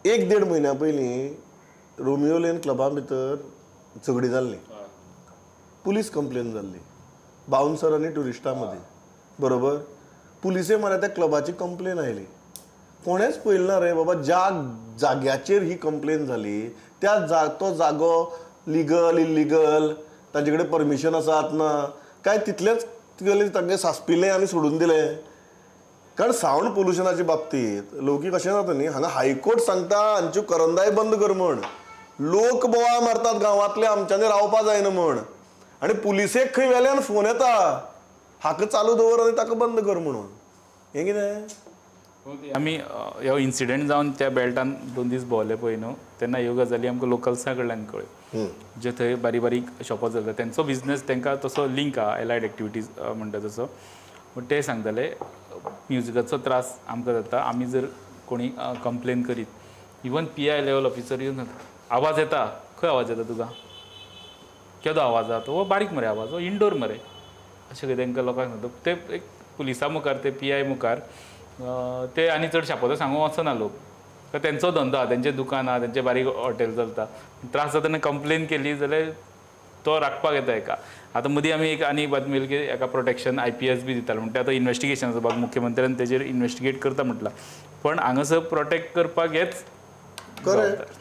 1-1.5 म्हयन्या पयलीं Romeo Lane क्लबा भितर झगडी जाल्ली, पुलीस कंप्लेन जाल्ली बाउन्सर आनी ट्युरिस्टां मदीं, बरोबर. पुलिसे मरे त्या क्लबाची कंप्लेन आयली. कोणेच पळयलें ना रे बाबा, ज्या जाग्याचेर ही कंप्लेन जाली तो जागो लिगल इल्लिगल, ताजे कडेन परमिशन आसा ना काय, तितलेंच तांगे सासपिलें आनी सोडून दिलें. कारण सावंड पोल्युशनाच्या बाबतींत लौकीक अशें जाता न्ही, हांगा हायकोर्ट सांगता हांच्यो करंदाय बंद कर म्हण, लोक बोवाळ मारतात गांवांतले आमच्यांनी रावपा जायना म्हण, आनी पुलिसेक खंय वेल्यान फोन येता हाका चालू दवर आनी ताका बंद कर म्हणून. हें कितें? आमी ह्यो इन्सिडेंट जावन त्या बेल्टान 2 दीस भोंवले पळय न्हू, तेन्ना ह्यो गजाली आमकां लोकल्सां कडल्यान कळ्ळ्यो. जे थंय बारीक बारीक शॉपां चलता तेंचो बिझनस तांकां तसो लिंक आहा, एलायड एक्टिविटीज म्हणटा तसो. बट ते सांगताले म्युजिकाचो त्रास आमकां जाता, आमी जर कोणी कंप्लेन करीत, इवन PI लेवल ऑफिसर येवन आवाज येता, खंय आवाज येता तुका, केदो आवाज आहा तो, बारीक मरे आवाज, हो इंडोर मरे, अशें कितें तांकां लोकांक सांगता. ते एक पुलिसा मुखार, ते PI मुखार ते आनी चड शापोतां सांगूंक वचना लोक, तेंचो धंदो आहा, तेंचें दुकान आहा, तेंचें बारीक हॉटेल चलता. त्रास जाता तेन्ना कंप्लेन केली जाल्यार तो राखपाक येता एका. आतां मदीं आमी एक आनी बातमी येयली की एका प्रोटेक्शन IPS बी दितालो, म्हणटा आतां इन्वेस्टिगेशन जावपाक मुख्यमंत्र्यान तेजेर इन्वेस्टिगेट करता म्हटलां. पण हांगासर प्रोटेक्ट करपाक हेच करेक्ट.